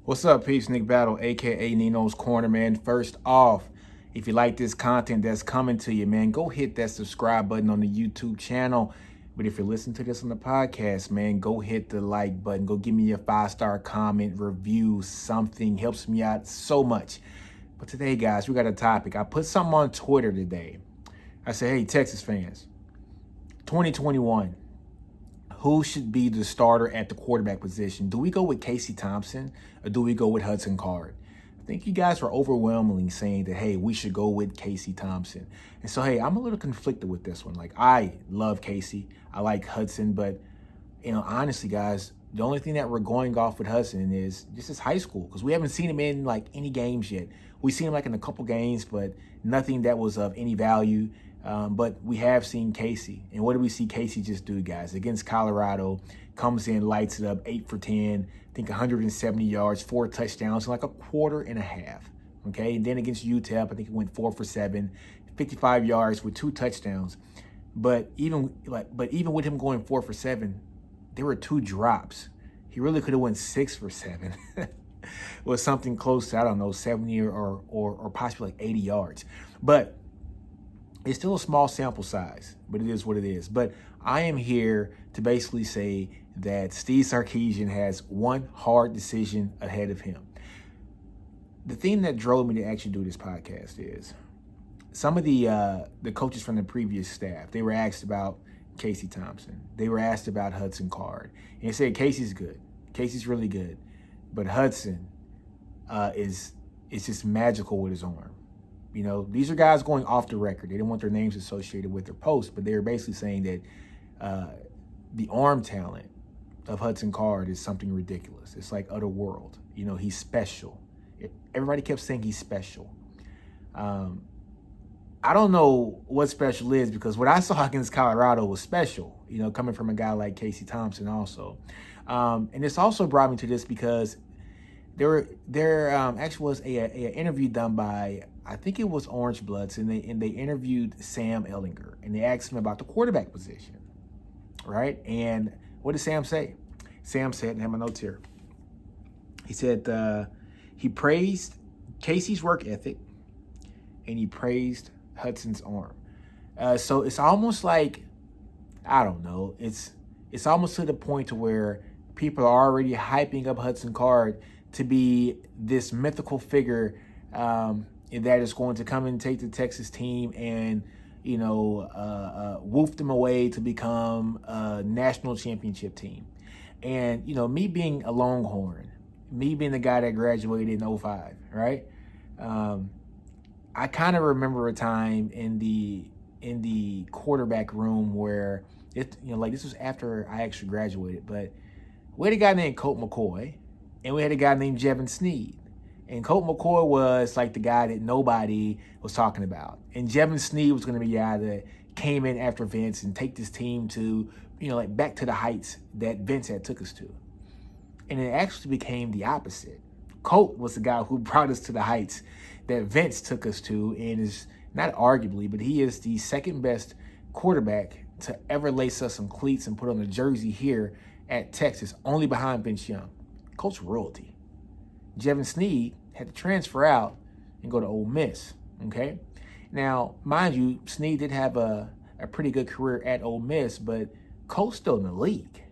What's up, Peace Nick Battle, aka NinosCorner, man. First off, if you like this content that's coming to you, man, go hit that subscribe button on the YouTube channel. But if you're listening to this on the podcast, man, go hit the like button. Go give me a 5-star comment, review, something. Helps me out so much. But today, guys, we got a topic. I put something on Twitter today. I said, hey, Texas fans, 2021. Who should be the starter at the quarterback position? Do we go with Casey Thompson or do we go with Hudson Card? I think you guys were overwhelmingly saying that, hey, we should go with Casey Thompson. And so, hey, I'm a little conflicted with this one. Like, I love Casey. I like Hudson. But, honestly, guys, the only thing that we're going off with Hudson is just his high school, because we haven't seen him in, like, any games yet. We've seen him, like, in a couple games, but nothing that was of any value. But we have seen Casey. And what do we see Casey just do, guys? Against Colorado, comes in, lights it up, 8 for 10, I think 170 yards, 4 touchdowns in like a quarter and a half. Okay, and then against UTEP, I think he went 4 for 7, 55 yards with 2 touchdowns. But even with him going 4 for 7, there were 2 drops. He really could have went 6 for 7. Was something close to, I don't know, 70 or possibly like 80 yards. But it's still a small sample size, but it is what it is. But I am here to basically say that Steve Sarkisian has one hard decision ahead of him. The thing that drove me to actually do this podcast is some of the coaches from the previous staff, they were asked about Casey Thompson. They were asked about Hudson Card. And they said, Casey's good. Casey's really good. But Hudson is just magical with his arm. These are guys going off the record. They didn't want their names associated with their posts, but they were basically saying that the arm talent of Hudson Card is something ridiculous. It's like otherworld. He's special. Everybody kept saying he's special. I don't know what special is, because what I saw against Colorado was special, coming from a guy like Casey Thompson also. And this also brought me to this because there actually was a interview done by, I think it was Orange Bloods, and they interviewed Sam Ellinger, and they asked him about the quarterback position, right? And what did Sam say? Sam said, and I have my notes here. He said he praised Casey's work ethic, and he praised Hudson's arm. So it's almost like, I don't know, it's almost to the point to where people are already hyping up Hudson Card to be this mythical figure that is going to come and take the Texas team and, woof them away to become a national championship team. And, me being a Longhorn, me being the guy that graduated in 2005, right? I kind of remember a time in the quarterback room where this was after I actually graduated, but we had a guy named Colt McCoy, and we had a guy named Jevin Sneed. And Colt McCoy was like the guy that nobody was talking about. And Jevin Sneed was going to be the guy that came in after Vince and take this team to, back to the heights that Vince had took us to. And it actually became the opposite. Colt was the guy who brought us to the heights that Vince took us to, and is not arguably, but he is the second best quarterback to ever lace us some cleats and put on a jersey here at Texas, only behind Vince Young. Colt's royalty. Jevin Sneed had to transfer out and go to Ole Miss, okay? Now, mind you, Sneed did have a pretty good career at Ole Miss, but Colt's still in the league.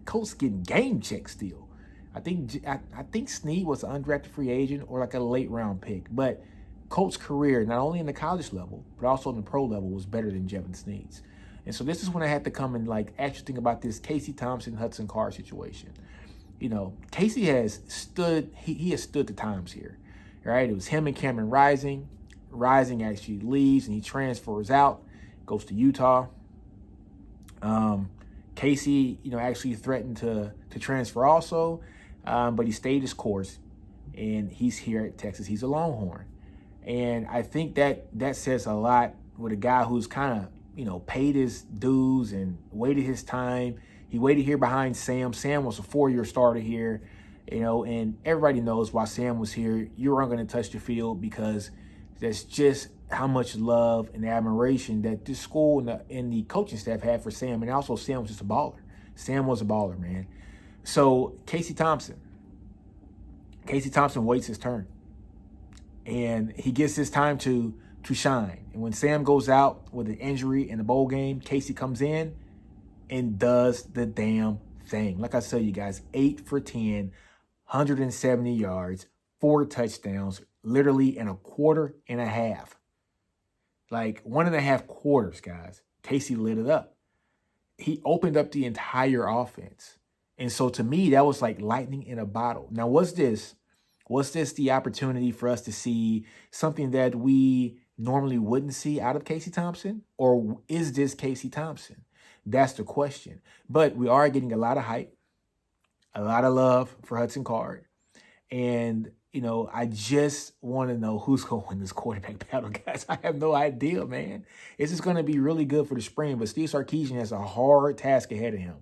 Colt's getting game checks still. I think Sneed was an undrafted free agent or like a late round pick, but Colt's career, not only in the college level, but also in the pro level, was better than Jevin Sneed's. And so this is when I had to come and actually think about this Casey Thompson, Hudson Card situation. Casey has stood, he has stood the times here, right? It was him and Cameron Rising. Rising actually leaves and he transfers out, goes to Utah. Casey, actually threatened to transfer also, but he stayed his course, and he's here at Texas. He's a Longhorn. And I think that says a lot with a guy who's kind of, paid his dues and waited his time. He waited here behind Sam. Sam was a 4-year starter here, and everybody knows why Sam was here. You weren't going to touch the field, because that's just how much love and admiration that this school and the coaching staff had for Sam. And also, Sam was just a baller. Sam was a baller, man. So Casey Thompson, Casey Thompson waits his turn. And he gets his time to shine. And when Sam goes out with an injury in the bowl game, Casey comes in and does the damn thing. Like I said, you guys, 8 for 10, 170 yards, 4 touchdowns, literally in a quarter and a half. Like 1.5 quarters, guys. Casey lit it up. He opened up the entire offense. And so to me, that was like lightning in a bottle. Now, was this the opportunity for us to see something that we normally wouldn't see out of Casey Thompson? Or is this Casey Thompson? That's the question. But we are getting a lot of hype, a lot of love for Hudson Card. And, you know, I just want to know who's going to win this quarterback battle, guys. I have no idea, man. This is going to be really good for the spring, but Steve Sarkisian has a hard task ahead of him.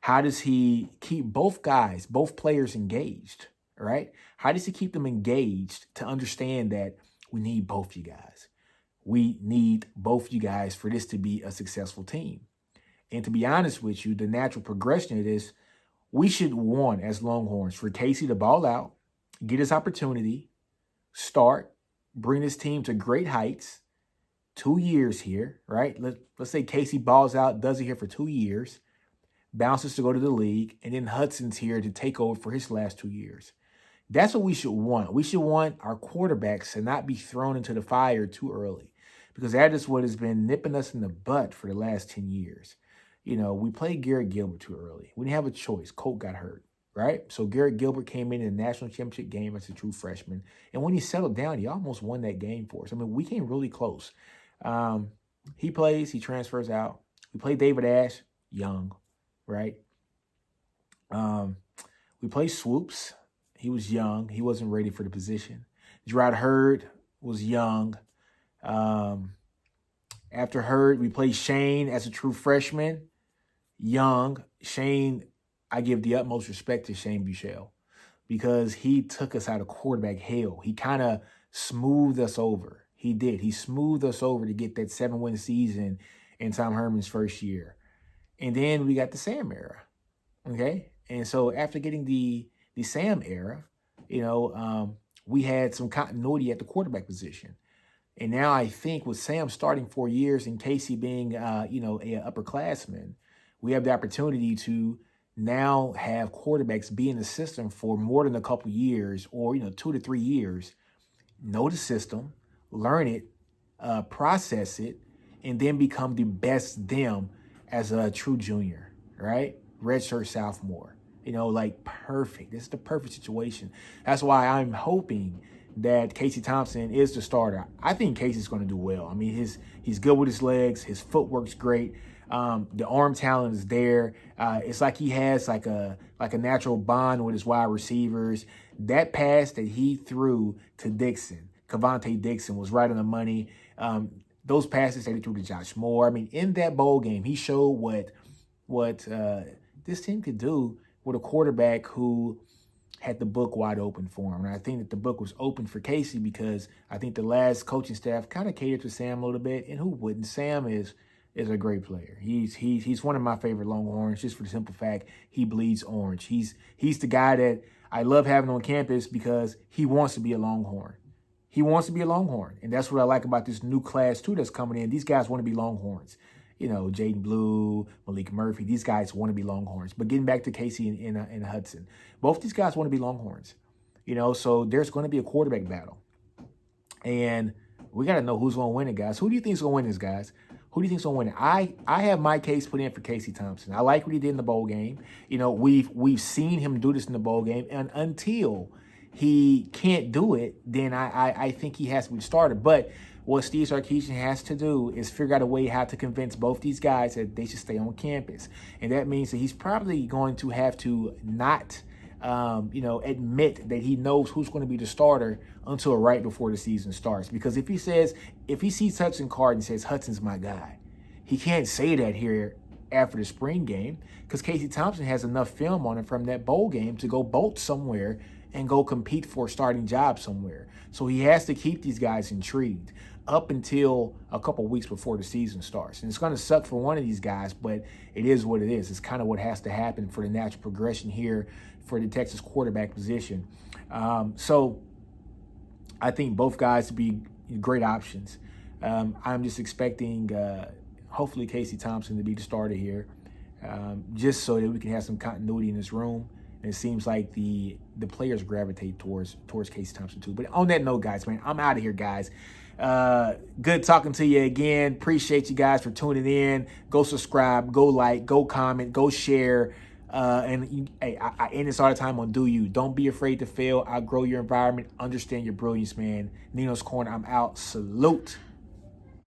How does he keep both guys, both players engaged, right? How does he keep them engaged to understand that we need both you guys? We need both you guys for this to be a successful team. And to be honest with you, the natural progression of this, we should want as Longhorns for Casey to ball out, get his opportunity, start, bring this team to great heights, 2 years here, right? Let's say Casey balls out, does it here for 2 years, bounces to go to the league, and then Hudson's here to take over for his last 2 years. That's what we should want. We should want our quarterbacks to not be thrown into the fire too early, because that is what has been nipping us in the butt for the last 10 years. You know, we played Garrett Gilbert too early. We didn't have a choice. Colt got hurt, right? So Garrett Gilbert came in the national championship game as a true freshman. And when he settled down, he almost won that game for us. I mean, we came really close. He plays, he transfers out. We play David Ash, young, right? We play Swoops. He was young. He wasn't ready for the position. Gerard Hurd was young. After Hurd, we played Shane as a true freshman, young. Shane, I give the utmost respect to Shane Buechele because he took us out of quarterback hell. He kind of smoothed us over. He did. He smoothed us over to get that 7-win season in Tom Herman's first year. And then we got the Sam era, okay? And so after getting the Sam era, you know, we had some continuity at the quarterback position. And now I think with Sam starting 4 years and Casey being, you know, an upperclassman, we have the opportunity to now have quarterbacks be in the system for more than a couple years or, 2 to 3 years, know the system, learn it, process it, and then become the best them as a true junior, right? Redshirt sophomore, like perfect. This is the perfect situation. That's why I'm hoping that Casey Thompson is the starter. I think Casey's going to do well. I mean, he's good with his legs. His footwork's great. The arm talent is there. It's like he has like a natural bond with his wide receivers. That pass that he threw to Dixon, Cavante Dixon, was right on the money. Those passes that he threw to Josh Moore. I mean, in that bowl game, he showed what this team could do with a quarterback who had the book wide open for him. And I think that the book was open for Casey because I think the last coaching staff kind of catered to Sam a little bit. And who wouldn't? Sam is a great player. He's one of my favorite Longhorns just for the simple fact he bleeds orange. He's the guy that I love having on campus because he wants to be a Longhorn. He wants to be a Longhorn. And that's what I like about this new class, too, that's coming in. These guys want to be Longhorns. Jaden Blue, Malik Murphy, these guys want to be Longhorns. But getting back to Casey and Hudson, both these guys want to be Longhorns. So there's going to be a quarterback battle. And we got to know who's going to win it, guys. Who do you think is going to win this, guys? Who do you think is going to win it? I have my case put in for Casey Thompson. I like what he did in the bowl game. We've seen him do this in the bowl game. And until he can't do it, then I think he has to be the starter. But what Steve Sarkisian has to do is figure out a way how to convince both these guys that they should stay on campus. And that means that he's probably going to have to not, admit that he knows who's going to be the starter until right before the season starts. Because if he sees Hudson Card and says, Hudson's my guy, he can't say that here after the spring game because Casey Thompson has enough film on him from that bowl game to go bolt somewhere and go compete for a starting job somewhere. So he has to keep these guys intrigued up until a couple weeks before the season starts. And it's going to suck for one of these guys, but it is what it is. It's kind of what has to happen for the natural progression here for the Texas quarterback position. So I think both guys to be great options. I'm just expecting, hopefully, Casey Thompson to be the starter here, just so that we can have some continuity in this room. And it seems like the players gravitate towards Casey Thompson too. But on that note, guys, man, I'm out of here, guys. Good talking to you again. Appreciate you guys for tuning in. Go subscribe, go like, go comment, go share. Hey, I end this all the time on do you. Don't be afraid to fail. Outgrow your environment. Understand your brilliance, man. Nino's Corner, I'm out. Salute.